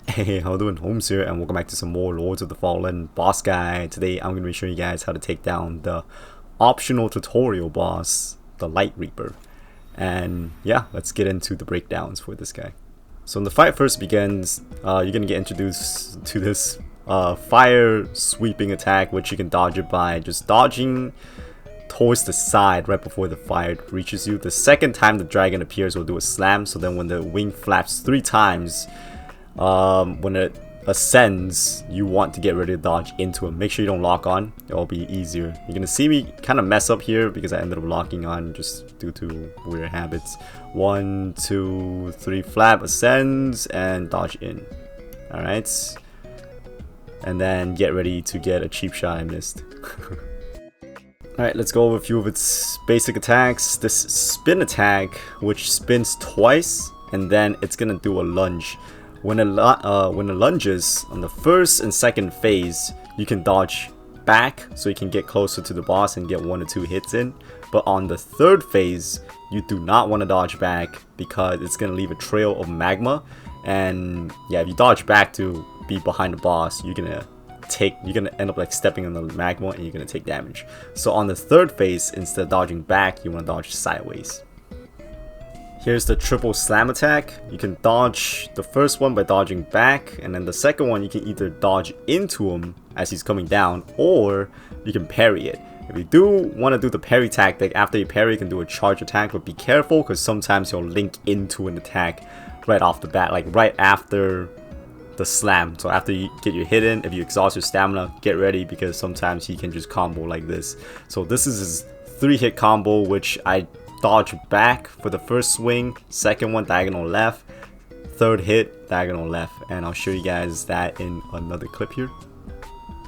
Hey, how you doing? Holmes here, and welcome back to some more Lords of the Fallen boss guide. Today I'm going to be showing you guys how to take down the optional tutorial boss, the Lightreaper. And yeah, let's get into the breakdowns for this guy. So when the fight first begins, you're going to get introduced to this fire sweeping attack, which you can dodge it by just dodging towards the side right before the fire reaches you. The second time the dragon appears, will do a slam, so then when the wing flaps 3 times, when it ascends, you want to get ready to dodge into him. Make sure you don't lock on, it'll be easier. You're gonna see me kind of mess up here because I ended up locking on just due to weird habits. 1, 2, 3, flap, ascends, and dodge in. Alright, and then get ready to get a cheap shot I missed. Alright, let's go over a few of its basic attacks. This spin attack, which spins twice, and then it's gonna do a lunge. When it lunges on the first and second phase, you can dodge back so you can get closer to the boss and get 1 or 2 hits in. But on the third phase, you do not want to dodge back because it's going to leave a trail of magma. And yeah, if you dodge back to be behind the boss, you're gonna end up like stepping on the magma and you're gonna take damage. So on the third phase, instead of dodging back, you want to dodge sideways. Here's the triple slam attack. You can dodge the first one by dodging back, and then the second one you can either dodge into him as he's coming down, or you can parry it. If you do want to do the parry tactic, after you parry you can do a charge attack, but be careful because sometimes he'll link into an attack right off the bat, like right after the slam. So after you get your hit in, if you exhaust your stamina, get ready because sometimes he can just combo like this. So this is his 3-hit combo, which I dodge back for the first swing, second one diagonal left, third hit diagonal left, and I'll show you guys that in another clip here.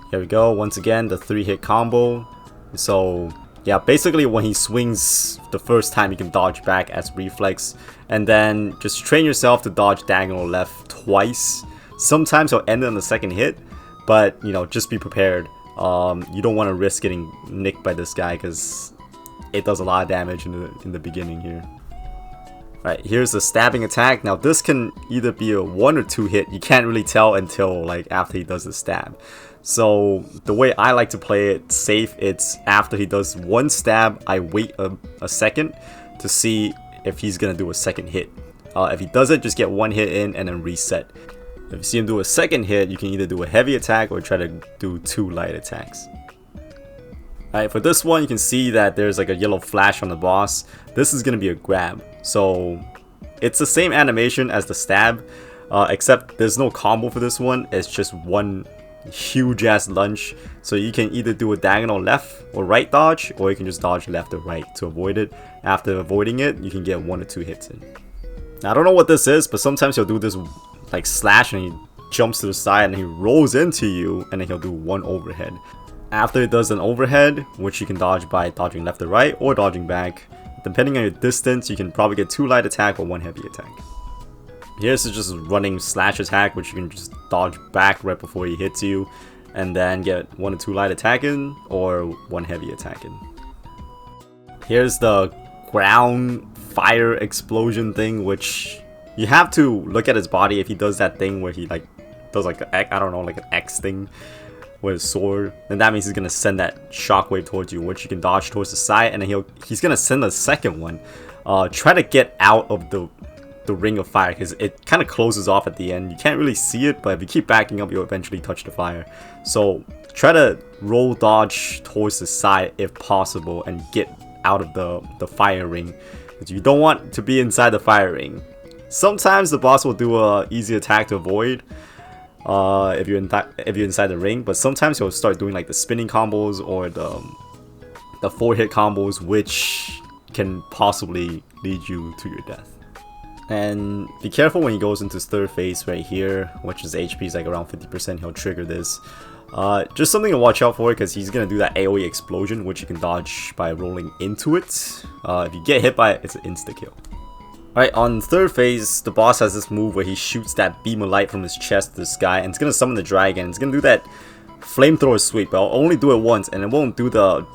Here we go, once again the 3-hit combo. So yeah, basically when he swings the first time you can dodge back as reflex, and then just train yourself to dodge diagonal left twice. Sometimes he'll end it on the second hit, but you know, just be prepared. You don't want to risk getting nicked by this guy because it does a lot of damage in the beginning here. Alright, here's the stabbing attack. Now this can either be a 1 or 2 hit. You can't really tell until like after he does the stab. So the way I like to play it safe, it's after he does 1 stab, I wait a second to see if he's gonna do a second hit. If he doesn't, just get 1 hit in and then reset. If you see him do a second hit, you can either do a heavy attack or try to do 2 light attacks. Alright, for this one you can see that there's like a yellow flash on the boss. This is going to be a grab. So it's the same animation as the stab, except there's no combo for this one. It's just one huge ass lunge. So you can either do a diagonal left or right dodge, or you can just dodge left or right to avoid it. After avoiding it, you can get 1 or 2 hits in. Now I don't know what this is, but sometimes he'll do this like slash and he jumps to the side and he rolls into you and then he'll do 1 overhead. After it does an overhead, which you can dodge by dodging left or right or dodging back, depending on your distance, you can probably get 2 light attack or 1 heavy attack. Here's just a running slash attack, which you can just dodge back right before he hits you, and then get 1 or 2 light attack in or 1 heavy attack in. Here's the ground fire explosion thing, which you have to look at his body. If he does that thing where he like does like I don't know, like an X thing with his sword, then that means he's gonna send that shockwave towards you, which you can dodge towards the side, and then he's gonna send the second one. Try to get out of the ring of fire because it kind of closes off at the end. You can't really see it, but if you keep backing up, you'll eventually touch the fire. So try to roll dodge towards the side if possible and get out of the fire ring, because you don't want to be inside the fire ring. Sometimes the boss will do a easy attack to avoid if you're inside the ring, but sometimes he'll start doing like the spinning combos or the 4-hit combos, which can possibly lead you to your death. And be careful when he goes into his third phase right here, which is HP is like around 50%. He'll trigger this. Just something to watch out for, because he's gonna do that AoE explosion, which you can dodge by rolling into it. If you get hit by it, it's an insta kill. Alright, on third phase, the boss has this move where he shoots that beam of light from his chest to the sky, and it's gonna summon the dragon. It's gonna do that flamethrower sweep, but I'll only do it once, and it won't do the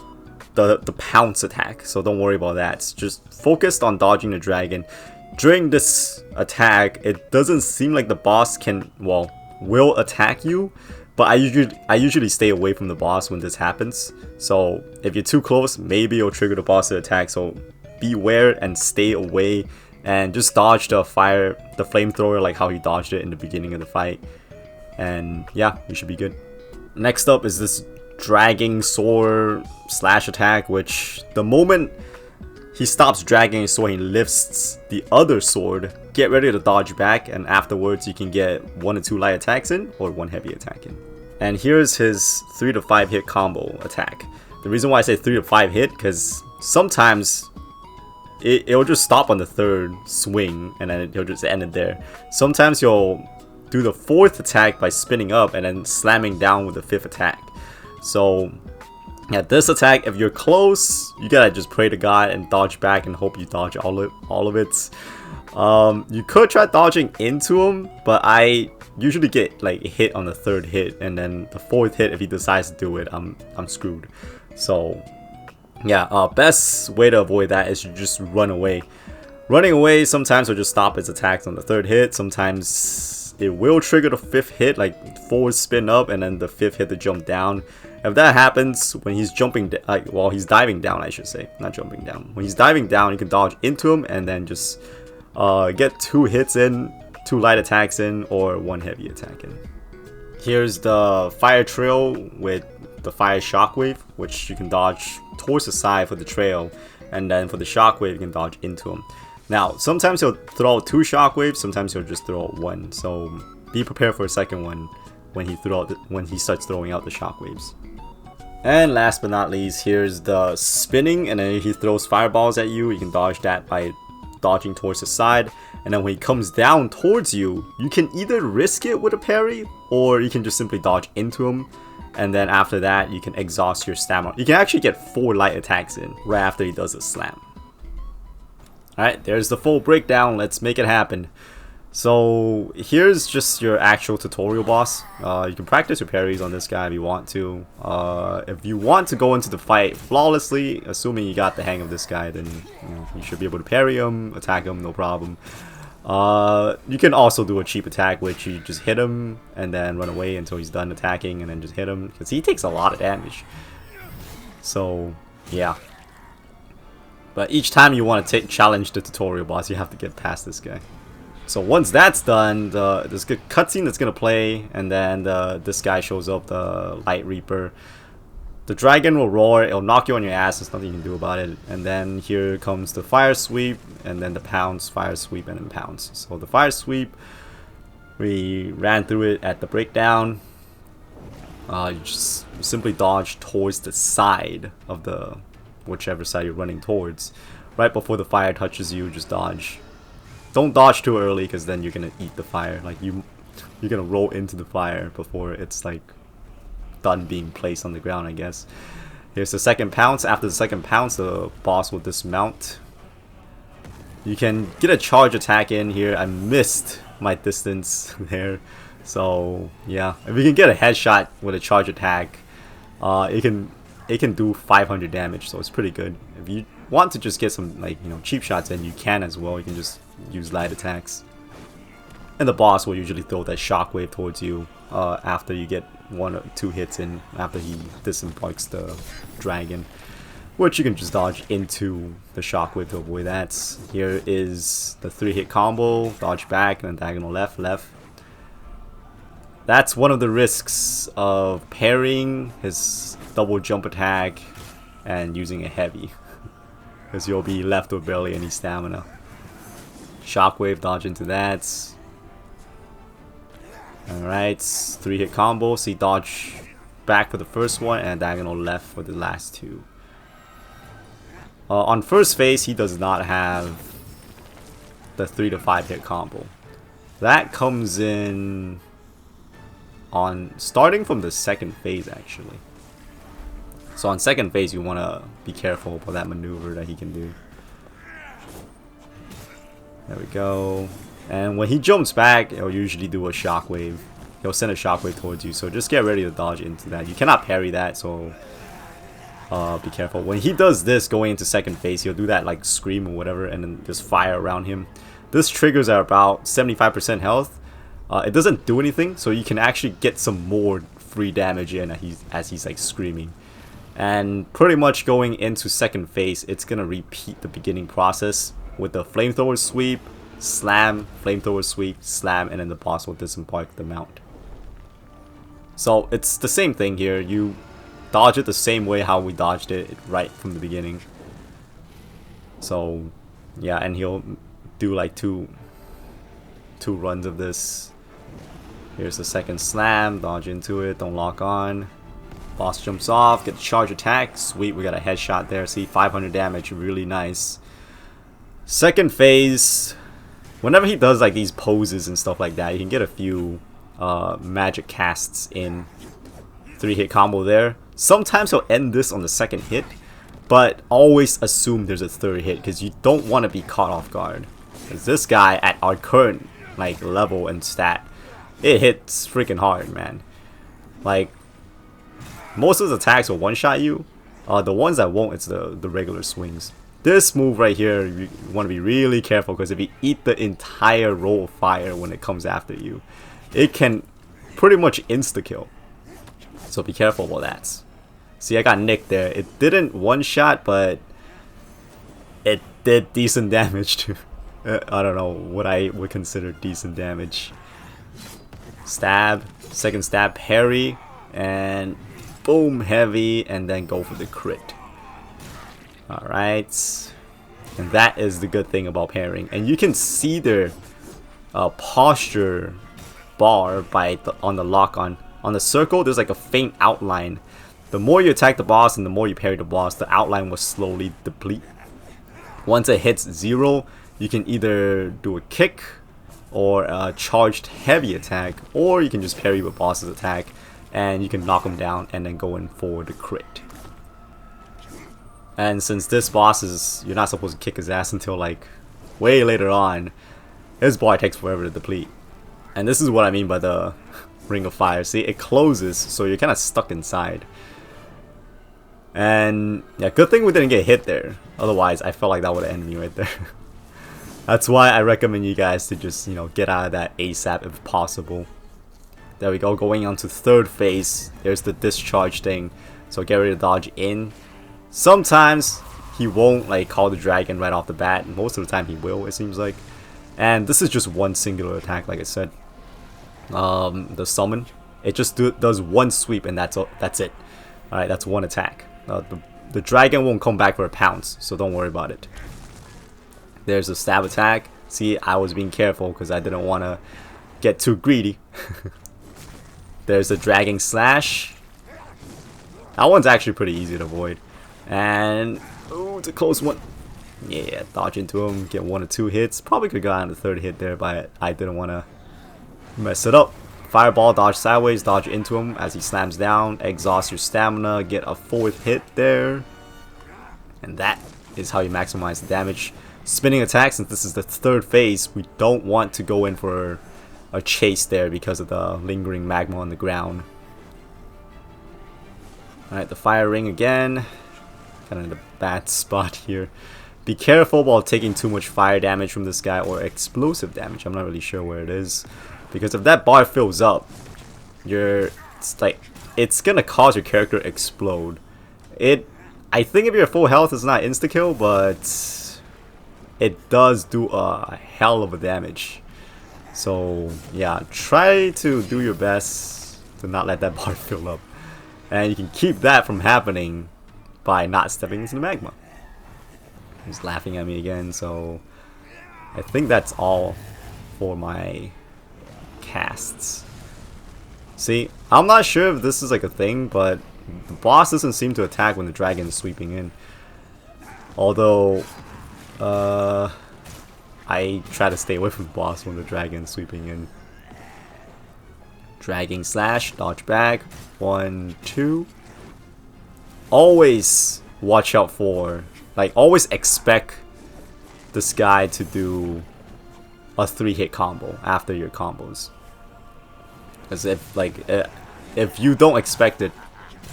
pounce attack, so don't worry about that. It's just focused on dodging the dragon. during this attack, it doesn't seem like the boss will attack you, but I usually stay away from the boss when this happens. So if you're too close, maybe it'll trigger the boss to attack. So beware and stay away, and just dodge the flamethrower like how he dodged it in the beginning of the fight. And yeah, you should be good. Next up is this dragging sword slash attack, which the moment he stops dragging his sword, he lifts the other sword. Get ready to dodge back, and afterwards you can get 1 or 2 light attacks in, or 1 heavy attack in. And here's his 3 to 5 hit combo attack. The reason why I say 3 to 5 hit, because sometimes it'll just stop on the 3rd swing, and then he'll just end it there. Sometimes you'll do the 4th attack by spinning up and then slamming down with the 5th attack. So yeah, this attack, if you're close, you gotta just pray to God and dodge back and hope you dodge all of it. You could try dodging into him, but I usually get like hit on the 3rd hit, and then the 4th hit, if he decides to do it, I'm screwed. So yeah, best way to avoid that is you just run away. Running away sometimes will just stop his attacks on the 3rd hit. Sometimes it will trigger the 5th hit, like forward spin up, and then the 5th hit to jump down. If that happens when he's he's diving down, I should say, not jumping down. When he's diving down, you can dodge into him and then just get 2 hits in, 2 light attacks in, or 1 heavy attack in. Here's the fire trail with the fire shockwave, which you can dodge towards the side for the trail, and then for the shockwave you can dodge into him. Now sometimes he'll throw 2 shockwaves, sometimes he'll just throw 1, so be prepared for a second one when he starts throwing out the shockwaves. And last but not least, here's the spinning, and then he throws fireballs at you. You can dodge that by dodging towards the side, and then when he comes down towards you, you can either risk it with a parry, or you can just simply dodge into him, and then after that you can exhaust your stamina. You can actually get 4 light attacks in right after he does a slam. Alright, there's the full breakdown. Let's make it happen. So here's just your actual tutorial boss. You can practice your parries on this guy if you want to. If you want to go into the fight flawlessly, assuming you got the hang of this guy, then you should be able to parry him, attack him, no problem. You can also do a cheap attack, which you just hit him and then run away until he's done attacking, and then just hit him, because he takes a lot of damage. So yeah. But each time you want to challenge the tutorial boss, you have to get past this guy. So once that's done, there's a cutscene that's gonna play, and then this guy shows up, the Lightreaper. The dragon will roar, it'll knock you on your ass, there's nothing you can do about it. And then here comes the fire sweep, and then the pounce, fire sweep, and then pounce. So the fire sweep, we ran through it at the breakdown. You just simply dodge towards the side of the whichever side you're running towards. Right before the fire touches you, just dodge. Don't dodge too early, because then you're gonna eat the fire. Like you're gonna roll into the fire before it's like done being placed on the ground, I guess. Here's the second pounce. After the second pounce, the boss will dismount. You can get a charge attack in here. I missed my distance there, so yeah. If you can get a headshot with a charge attack, it can do 500 damage, so it's pretty good. If you want to just get some cheap shots in, you can as well. You can just use light attacks, and the boss will usually throw that shockwave towards you after you get 1 or 2 hits in, after he disembarks the dragon, which you can just dodge into the shockwave to avoid that. Here is the 3-hit combo, dodge back and then diagonal left. That's one of the risks of parrying his double jump attack and using a heavy, because you'll be left with barely any stamina. Shockwave, dodge into that. Alright, 3-hit combo, so you dodge back for the first one and diagonal left for the last 2. On first phase, he does not have the 3 to 5 hit combo. That comes in on starting from the second phase, actually. So on second phase, you want to be careful about that maneuver that he can do. There we go. And when he jumps back, he'll usually do a shockwave. He'll send a shockwave towards you, so just get ready to dodge into that. You cannot parry that, so be careful. When he does this going into second phase, he'll do that like scream or whatever, and then just fire around him. This triggers at about 75% health. It doesn't do anything, so you can actually get some more free damage in as he's like screaming. And pretty much going into second phase, it's gonna repeat the beginning process with the flamethrower sweep, slam, flamethrower sweep, slam, and then the boss will disembark the mount. So it's the same thing here. You dodge it the same way how we dodged it right from the beginning. So yeah, and he'll do like two runs of this. Here's the second slam, dodge into it, don't lock on. Boss jumps off, get the charge attack. Sweet, we got a headshot there. See, 500 damage, really nice. Second phase, whenever he does like these poses and stuff like that, you can get a few magic casts in. 3-hit combo there. Sometimes he'll end this on the second hit, but always assume there's a third hit because you don't want to be caught off guard. Because this guy at our current like level and stat, it hits freaking hard, man. Like, most of the attacks will one-shot you. The ones that won't, it's the regular swings. This move right here, you want to be really careful because if you eat the entire roll of fire when it comes after you, it can pretty much insta-kill. So be careful about that. See, I got nicked there. It didn't one-shot, but it did decent damage too. I don't know what I would consider decent damage. Stab, second stab, parry, and boom, heavy, and then go for the crit. Alright. And that is the good thing about parrying. And you can see their posture bar on the lock on. On the circle, there's like a faint outline. The more you attack the boss and the more you parry the boss, the outline will slowly deplete. Once it hits 0, you can either do a kick or a charged heavy attack, or you can just parry with boss's attack and you can knock him down and then go in for the crit. And since this boss is, you're not supposed to kick his ass until like way later on, his bar takes forever to deplete. And this is what I mean by the Ring of Fire. See, it closes, so you're kind of stuck inside. And yeah, good thing we didn't get hit there. Otherwise, I felt like that would have ended me right there. That's why I recommend you guys to just, you know, get out of that ASAP if possible. There we go, going on to third phase. There's the discharge thing. So get ready to dodge in. Sometimes he won't like call the dragon right off the bat. Most of the time he will, it seems like. And this is just one singular attack, like I said. The summon, it just does one sweep and that's it. Alright, that's one attack. The dragon won't come back for a pounce, so don't worry about it. There's a stab attack. See, I was being careful because I didn't want to get too greedy. There's a dragging slash. That one's actually pretty easy to avoid. And ooh, it's a close one. Yeah, dodge into him, get 1 or 2 hits. Probably could have gotten the third hit there, but I didn't want to mess it up. Fireball, dodge sideways, dodge into him as he slams down, exhaust your stamina, get a 4th hit there. And that is how you maximize the damage. Spinning attack, since this is the third phase, we don't want to go in for a chase there because of the lingering magma on the ground. Alright, the fire ring again. Kind of in a bad spot here. Be careful while taking too much fire damage from this guy, or explosive damage. I'm not really sure where it is. Because if that bar fills up, it's gonna cause your character to explode. I think if you're at full health, it's not insta kill, but it does do a hell of a damage. So yeah, try to do your best to not let that bar fill up, and you can keep that from happening by not stepping into the magma. He's laughing at me again, so I think that's all for my casts. See, I'm not sure if this is like a thing, but the boss doesn't seem to attack when the dragon is sweeping in. Although, I try to stay away from the boss when the dragon is sweeping in. Dragging slash, dodge back, 1, 2. Always watch out for, like, always expect this guy to do a 3-hit combo after your combos. Because if you don't expect it,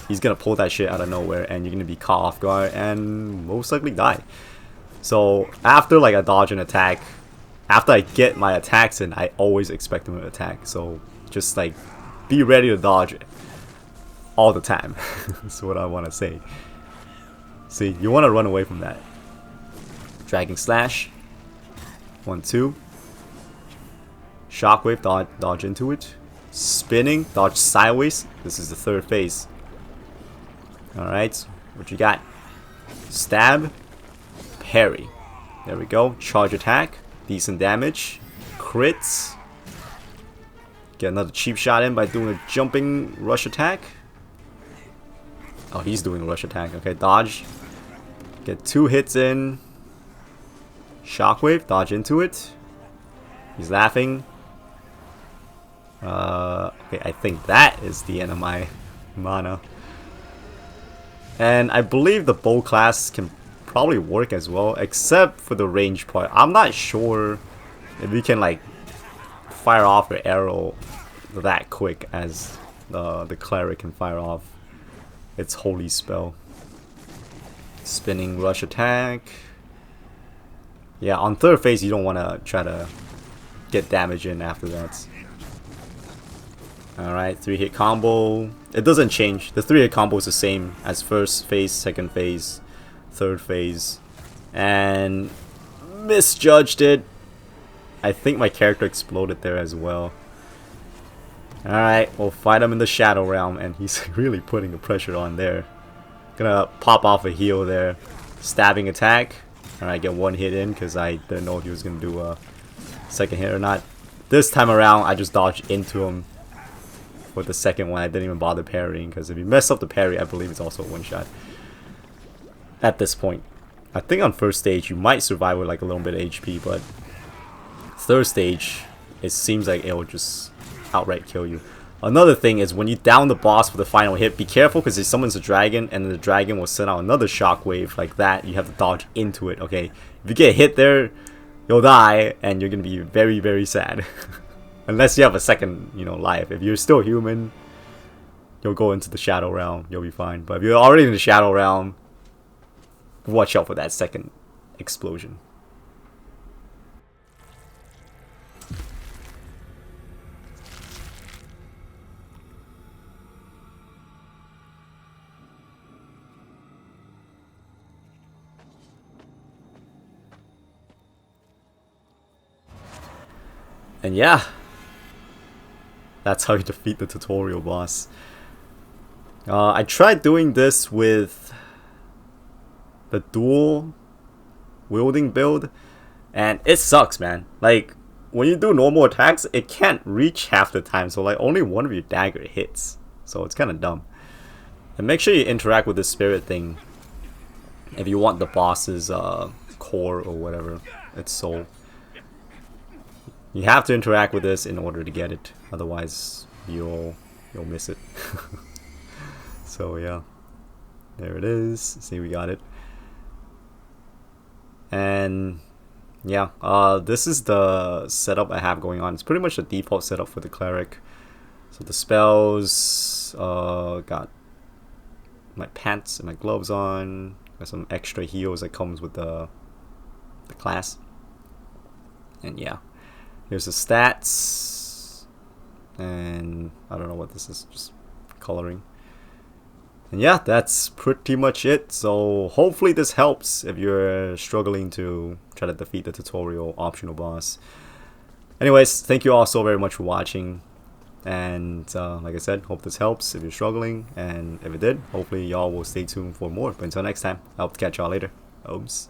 he's gonna pull that shit out of nowhere and you're gonna be caught off guard and most likely die. So after like a dodge and attack, after I get my attacks in, I always expect him to attack. So just like be ready to dodge all the time. That's what I want to say. See, you want to run away from that. Dragon Slash. 1, 2. Shockwave, dodge into it. Spinning, dodge sideways. This is the third phase. Alright, what you got? Stab. Parry. There we go. Charge attack. Decent damage. Crits. Get another cheap shot in by doing a jumping rush attack. Oh, he's doing a rush attack. Okay, dodge. Get 2 hits in. Shockwave, dodge into it. He's laughing. Okay, I think that is the end of my mana. And I believe the bow class can probably work as well, except for the range part. I'm not sure if you can like fire off your arrow that quick as the cleric can fire off its holy spell. Spinning rush attack. Yeah, on third phase you don't want to try to get damage in after that. Alright, 3-hit combo. It doesn't change. The 3-hit combo is the same as first phase, second phase, third phase. And misjudged it. I think my character exploded there as well. Alright, we'll fight him in the Shadow Realm, and he's really putting the pressure on there. Gonna pop off a heal there. Stabbing attack. Alright, get 1 hit in because I didn't know if he was gonna do a second hit or not. This time around, I just dodged into him for the second one. I didn't even bother parrying because if you mess up the parry, I believe it's also a one-shot. At this point, I think on first stage you might survive with like a little bit of HP, but third stage, it seems like it will just outright kill you. Another thing is when you down the boss for the final hit, be careful because it summons a dragon and the dragon will send out another shockwave like that. You have to dodge into it, okay? If you get hit there, you'll die and you're going to be very, very sad. Unless you have a second, life. If you're still human, you'll go into the Shadow Realm. You'll be fine. But if you're already in the Shadow Realm, watch out for that second explosion. And yeah, that's how you defeat the tutorial boss. I tried doing this with the dual wielding build, and it sucks, man. Like, when you do normal attacks, it can't reach half the time, so like only one of your dagger hits. So it's kind of dumb. And make sure you interact with the spirit thing if you want the boss's core or whatever, its soul. You have to interact with this in order to get it, otherwise you'll miss it. So yeah, there it is. See, we got it. And yeah, this is the setup I have going on. It's pretty much the default setup for the cleric. So the spells, got my pants and my gloves on. Got some extra heals that comes with the class. And yeah. Here's the stats, and I don't know what this is, just coloring. And yeah, that's pretty much it. So hopefully this helps if you're struggling to try to defeat the tutorial optional boss. Anyways, thank you all so very much for watching, and like I said, hope this helps if you're struggling, and if it did, hopefully y'all will stay tuned for more. But until next time, I hope to catch y'all later. Oops.